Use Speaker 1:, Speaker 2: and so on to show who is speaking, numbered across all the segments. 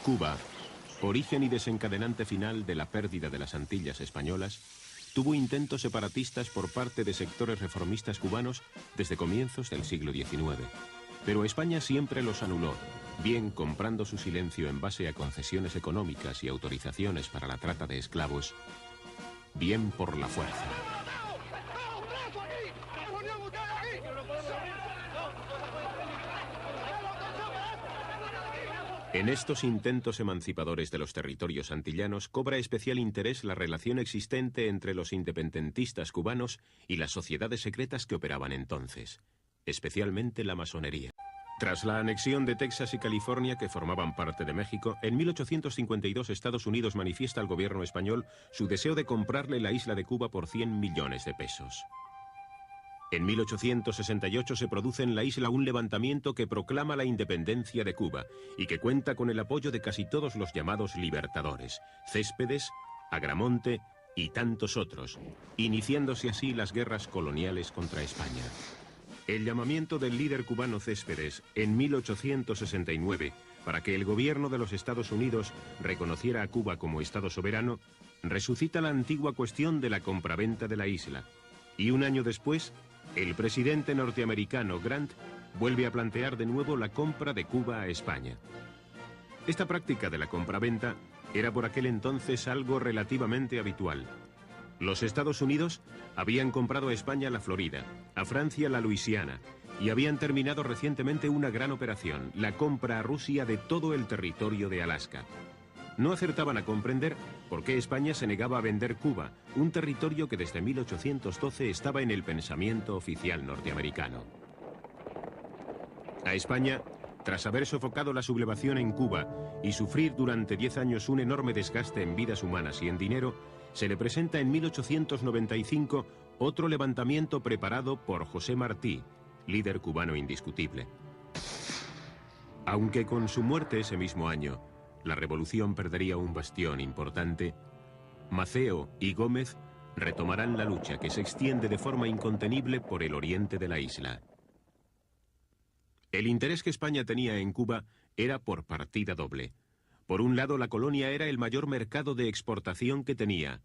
Speaker 1: Cuba, origen y desencadenante final de la pérdida de las Antillas españolas, tuvo intentos separatistas por parte de sectores reformistas cubanos desde comienzos del siglo XIX. Pero España siempre los anuló, bien comprando su silencio en base a concesiones económicas y autorizaciones para la trata de esclavos, bien por la fuerza. En estos intentos emancipadores de los territorios antillanos cobra especial interés la relación existente entre los independentistas cubanos y las sociedades secretas que operaban entonces, especialmente la masonería. Tras la anexión de Texas y California, que formaban parte de México, en 1852 Estados Unidos manifiesta al gobierno español su deseo de comprarle la isla de Cuba por 100 millones de pesos. En 1868 se produce en la isla un levantamiento que proclama la independencia de Cuba y que cuenta con el apoyo de casi todos los llamados libertadores, Céspedes, Agramonte y tantos otros, iniciándose así las guerras coloniales contra España. El llamamiento del líder cubano Céspedes en 1869 para que el gobierno de los Estados Unidos reconociera a Cuba como Estado soberano resucita la antigua cuestión de la compraventa de la isla y un año después el presidente norteamericano Grant vuelve a plantear de nuevo la compra de Cuba a España. Esta práctica de la compraventa era por aquel entonces algo relativamente habitual. Los Estados Unidos habían comprado a España la Florida, a Francia la Luisiana, y habían terminado recientemente una gran operación, la compra a Rusia de todo el territorio de Alaska. No acertaban a comprender por qué España se negaba a vender Cuba, un territorio que desde 1812 estaba en el pensamiento oficial norteamericano. A España, tras haber sofocado la sublevación en Cuba y sufrir durante 10 años un enorme desgaste en vidas humanas y en dinero, se le presenta en 1895 otro levantamiento preparado por José Martí, líder cubano indiscutible. Aunque con su muerte ese mismo año, la revolución perdería un bastión importante, Maceo y Gómez retomarán la lucha que se extiende de forma incontenible por el oriente de la isla. El interés que España tenía en Cuba era por partida doble. Por un lado, la colonia era el mayor mercado de exportación que tenía.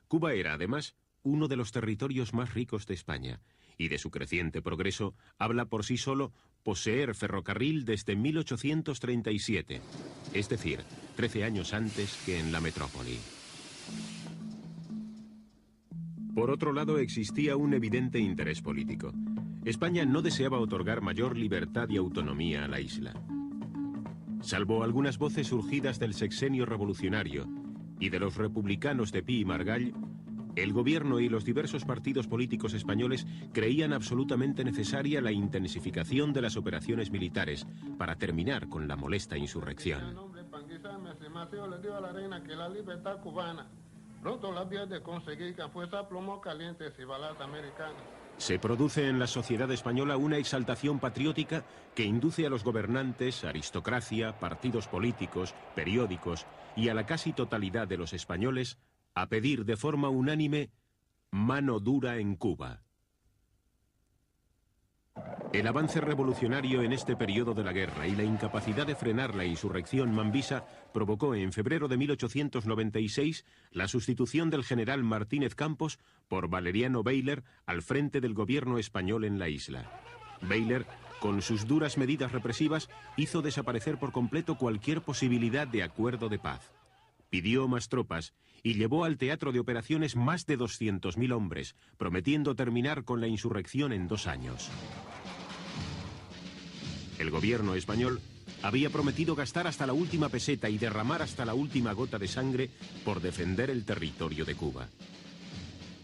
Speaker 1: Cuba era, además, uno de los territorios más ricos de España, y de su creciente progreso habla por sí solo poseer ferrocarril desde 1837, es decir, 13 años antes que en la metrópoli. Por otro lado, existía un evidente interés político. España no deseaba otorgar mayor libertad y autonomía a la isla. Salvo algunas voces surgidas del sexenio revolucionario y de los republicanos de Pi y Margall, el gobierno y los diversos partidos políticos españoles creían absolutamente necesaria la intensificación de las operaciones militares para terminar con la molesta insurrección.
Speaker 2: Pronto las vías de conseguir que fuerza plomo calientes y balas americanas.
Speaker 1: Se produce en la sociedad española una exaltación patriótica que induce a los gobernantes, aristocracia, partidos políticos, periódicos y a la casi totalidad de los españoles a pedir de forma unánime mano dura en Cuba. El avance revolucionario en este periodo de la guerra y la incapacidad de frenar la insurrección mambisa provocó en febrero de 1896 la sustitución del general Martínez Campos por Valeriano Bayler al frente del gobierno español en la isla. Bayler, con sus duras medidas represivas, hizo desaparecer por completo cualquier posibilidad de acuerdo de paz. Pidió más tropas y llevó al teatro de operaciones más de 200.000 hombres, prometiendo terminar con la insurrección en 2 años. El gobierno español había prometido gastar hasta la última peseta y derramar hasta la última gota de sangre por defender el territorio de Cuba.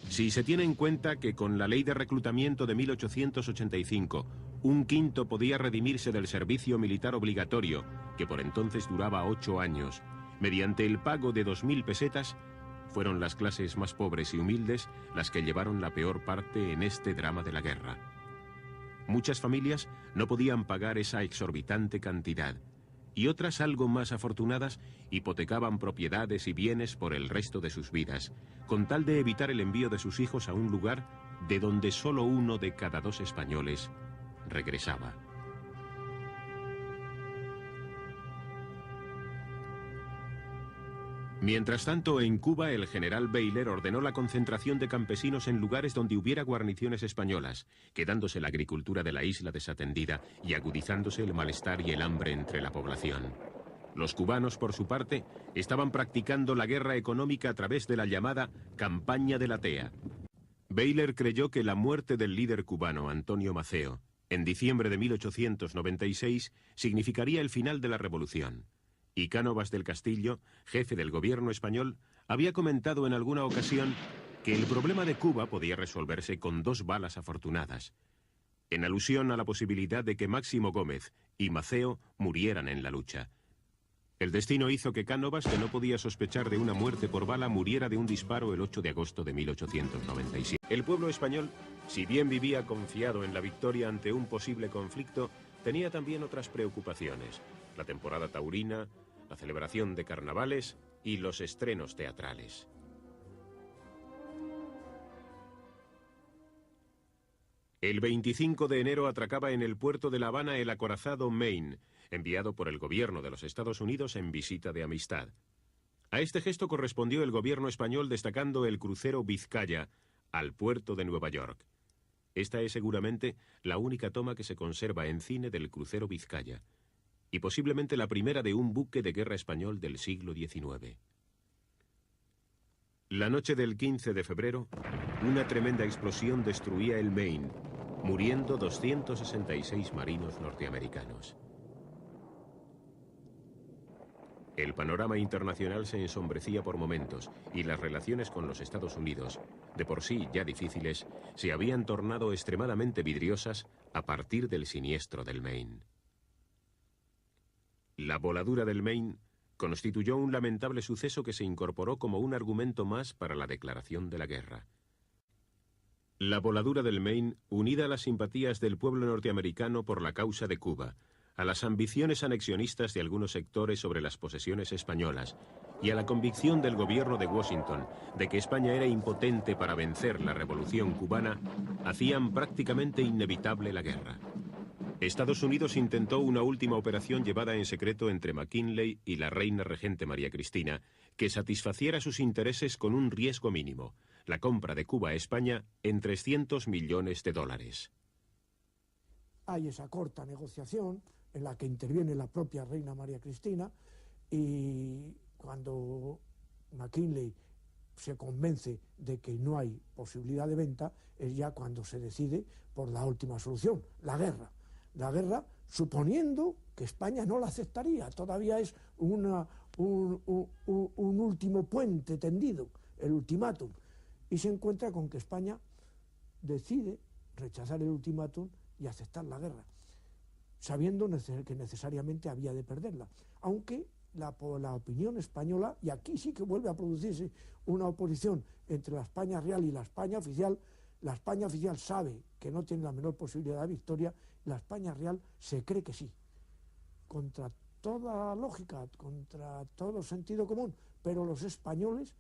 Speaker 1: Si se tiene en cuenta que con la ley de reclutamiento de 1885, un quinto podía redimirse del servicio militar obligatorio, que por entonces duraba 8 años, mediante el pago de 2.000 pesetas, fueron las clases más pobres y humildes las que llevaron la peor parte en este drama de la guerra. Muchas familias no podían pagar esa exorbitante cantidad, y otras, algo más afortunadas, hipotecaban propiedades y bienes por el resto de sus vidas, con tal de evitar el envío de sus hijos a un lugar de donde solo 1 de cada 2 españoles regresaba. Mientras tanto, en Cuba, el general Baylor ordenó la concentración de campesinos en lugares donde hubiera guarniciones españolas, quedándose la agricultura de la isla desatendida y agudizándose el malestar y el hambre entre la población. Los cubanos, por su parte, estaban practicando la guerra económica a través de la llamada Campaña de la Tea. Baylor creyó que la muerte del líder cubano, Antonio Maceo, en diciembre de 1896, significaría el final de la revolución. Y Cánovas del Castillo, jefe del gobierno español, había comentado en alguna ocasión que el problema de Cuba podía resolverse con 2 balas afortunadas, en alusión a la posibilidad de que Máximo Gómez y Maceo murieran en la lucha. El destino hizo que Cánovas, que no podía sospechar de una muerte por bala, muriera de un disparo el 8 de agosto de 1897. El pueblo español, si bien vivía confiado en la victoria ante un posible conflicto, tenía también otras preocupaciones: la temporada taurina, la celebración de carnavales y los estrenos teatrales. El 25 de enero atracaba en el puerto de La Habana el acorazado Maine, enviado por el gobierno de los Estados Unidos en visita de amistad. A este gesto correspondió el gobierno español destacando el crucero Vizcaya al puerto de Nueva York. Esta es seguramente la única toma que se conserva en cine del crucero Vizcaya, y posiblemente la primera de un buque de guerra español del siglo XIX. La noche del 15 de febrero, una tremenda explosión destruía el Maine, muriendo 266 marinos norteamericanos. El panorama internacional se ensombrecía por momentos y las relaciones con los Estados Unidos, de por sí ya difíciles, se habían tornado extremadamente vidriosas a partir del siniestro del Maine. La voladura del Maine constituyó un lamentable suceso que se incorporó como un argumento más para la declaración de la guerra. La voladura del Maine, unida a las simpatías del pueblo norteamericano por la causa de Cuba, a las ambiciones anexionistas de algunos sectores sobre las posesiones españolas y a la convicción del gobierno de Washington de que España era impotente para vencer la revolución cubana, hacían prácticamente inevitable la guerra. Estados Unidos intentó una última operación llevada en secreto entre McKinley y la reina regente María Cristina, que satisfaciera sus intereses con un riesgo mínimo: la compra de Cuba a España en $300 millones.
Speaker 3: Hay esa corta negociación en la que interviene la propia reina María Cristina, y cuando McKinley se convence de que no hay posibilidad de venta, es ya cuando se decide por la última solución, la guerra. La guerra, suponiendo que España no la aceptaría, todavía es un último puente tendido, el ultimátum, y se encuentra con que España decide rechazar el ultimátum y aceptar la guerra, sabiendo que necesariamente había de perderla, aunque la opinión española, y aquí sí que vuelve a producirse una oposición entre la España real y la España oficial sabe que no tiene la menor posibilidad de victoria, la España real se cree que sí, contra toda lógica, contra todo sentido común, pero los españoles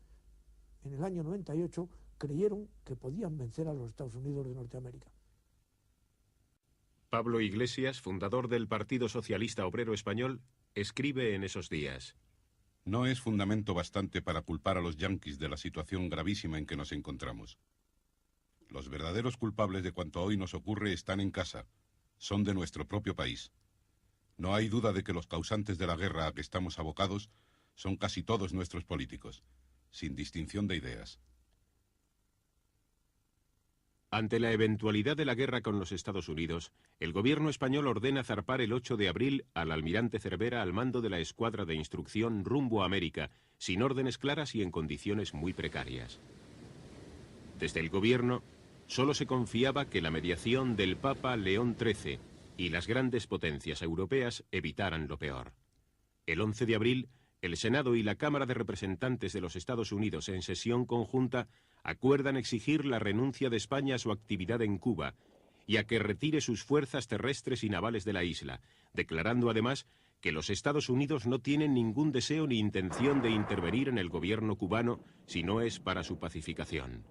Speaker 3: en el año 98 creyeron que podían vencer a los Estados Unidos de Norteamérica.
Speaker 1: Pablo Iglesias, fundador del Partido Socialista Obrero Español, escribe en esos días:
Speaker 4: No es fundamento bastante para culpar a los yanquis de la situación gravísima en que nos encontramos. Los verdaderos culpables de cuanto hoy nos ocurre están en casa, son de nuestro propio país. No hay duda de que los causantes de la guerra a que estamos abocados son casi todos nuestros políticos, sin distinción de ideas.
Speaker 1: Ante la eventualidad de la guerra con los Estados Unidos, el gobierno español ordena zarpar el 8 de abril al almirante Cervera al mando de la escuadra de instrucción rumbo a América, sin órdenes claras y en condiciones muy precarias. Desde el gobierno, solo se confiaba que la mediación del Papa León XIII y las grandes potencias europeas evitaran lo peor. El 11 de abril, el Senado y la Cámara de Representantes de los Estados Unidos, en sesión conjunta, acuerdan exigir la renuncia de España a su actividad en Cuba y a que retire sus fuerzas terrestres y navales de la isla, declarando además que los Estados Unidos no tienen ningún deseo ni intención de intervenir en el gobierno cubano si no es para su pacificación.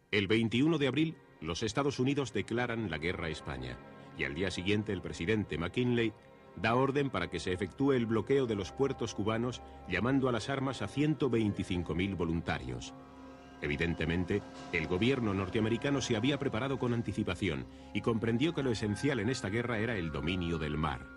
Speaker 1: El 21 de abril, los Estados Unidos declaran la guerra a España, y al día siguiente el presidente McKinley Da orden para que se efectúe el bloqueo de los puertos cubanos, llamando a las armas a 125.000 voluntarios. Evidentemente, el gobierno norteamericano se había preparado con anticipación y comprendió que lo esencial en esta guerra era el dominio del mar.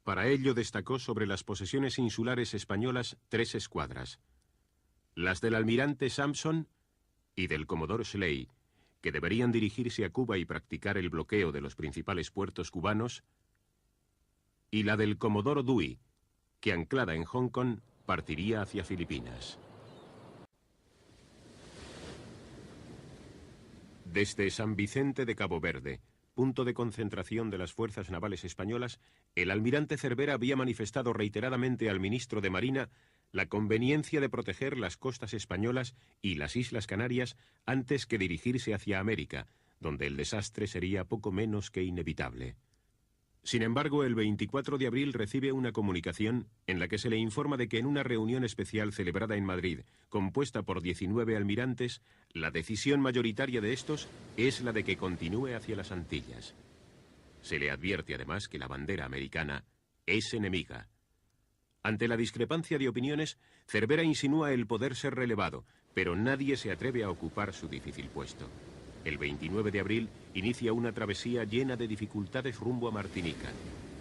Speaker 1: Para ello destacó sobre las posesiones insulares españolas 3 escuadras: las del almirante Sampson y del comodoro Schley, que deberían dirigirse a Cuba y practicar el bloqueo de los principales puertos cubanos, y la del comodoro Dewey, que anclada en Hong Kong partiría hacia Filipinas. Desde San Vicente de Cabo Verde, punto de concentración de las fuerzas navales españolas, el almirante Cervera había manifestado reiteradamente al ministro de Marina la conveniencia de proteger las costas españolas y las Islas Canarias antes que dirigirse hacia América, donde el desastre sería poco menos que inevitable. Sin embargo, el 24 de abril recibe una comunicación en la que se le informa de que en una reunión especial celebrada en Madrid, compuesta por 19 almirantes, la decisión mayoritaria de estos es la de que continúe hacia las Antillas. Se le advierte además que la bandera americana es enemiga. Ante la discrepancia de opiniones, Cervera insinúa el poder ser relevado, pero nadie se atreve a ocupar su difícil puesto. El 29 de abril inicia una travesía llena de dificultades rumbo a Martinica.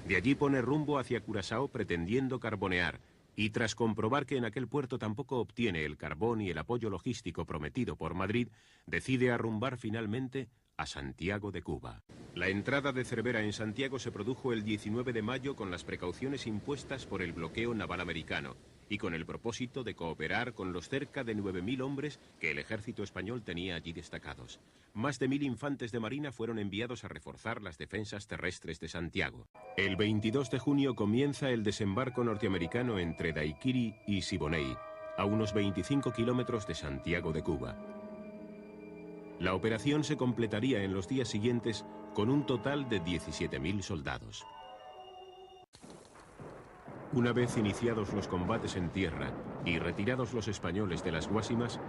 Speaker 1: De allí pone rumbo hacia Curazao pretendiendo carbonear, y tras comprobar que en aquel puerto tampoco obtiene el carbón y el apoyo logístico prometido por Madrid, decide arrumbar finalmente a Santiago de Cuba. La entrada de Cervera en Santiago se produjo el 19 de mayo con las precauciones impuestas por el bloqueo naval americano y con el propósito de cooperar con los cerca de 9.000 hombres que el ejército español tenía allí destacados. Más de 1.000 infantes de marina fueron enviados a reforzar las defensas terrestres de Santiago. El 22 de junio comienza el desembarco norteamericano entre Daiquiri y Siboney, a unos 25 kilómetros de Santiago de Cuba. La operación se completaría en los días siguientes con un total de 17.000 soldados. Una vez iniciados los combates en tierra y retirados los españoles de las Guasimas,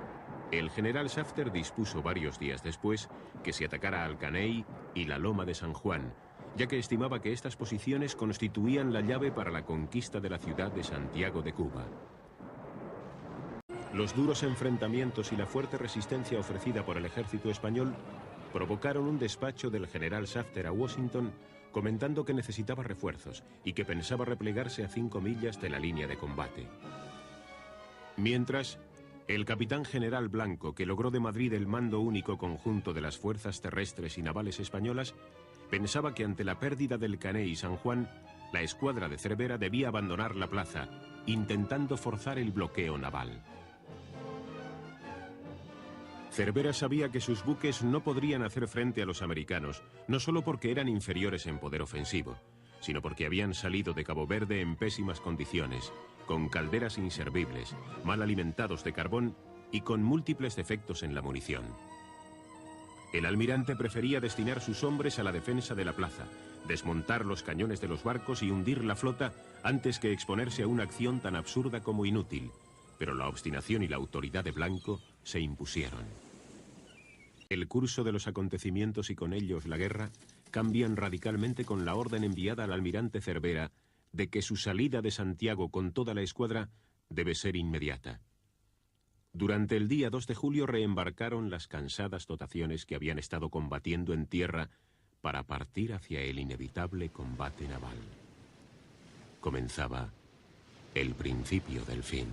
Speaker 1: el general Safter dispuso varios días después que se atacara al Caney y la Loma de San Juan, ya que estimaba que estas posiciones constituían la llave para la conquista de la ciudad de Santiago de Cuba. Los duros enfrentamientos y la fuerte resistencia ofrecida por el ejército español provocaron un despacho del general Safter a Washington comentando que necesitaba refuerzos y que pensaba replegarse a 5 millas de la línea de combate. Mientras, el capitán general Blanco, que logró de Madrid el mando único conjunto de las fuerzas terrestres y navales españolas, pensaba que ante la pérdida del Caney y San Juan, la escuadra de Cervera debía abandonar la plaza, intentando forzar el bloqueo naval. Cervera sabía que sus buques no podrían hacer frente a los americanos, no solo porque eran inferiores en poder ofensivo, sino porque habían salido de Cabo Verde en pésimas condiciones, con calderas inservibles, mal alimentados de carbón y con múltiples defectos en la munición. El almirante prefería destinar sus hombres a la defensa de la plaza, desmontar los cañones de los barcos y hundir la flota antes que exponerse a una acción tan absurda como inútil, pero la obstinación y la autoridad de Blanco se impusieron. El curso de los acontecimientos y con ellos la guerra cambian radicalmente con la orden enviada al almirante Cervera de que su salida de Santiago con toda la escuadra debe ser inmediata. Durante el día 2 de julio reembarcaron las cansadas dotaciones que habían estado combatiendo en tierra para partir hacia el inevitable combate naval. Comenzaba el principio del fin.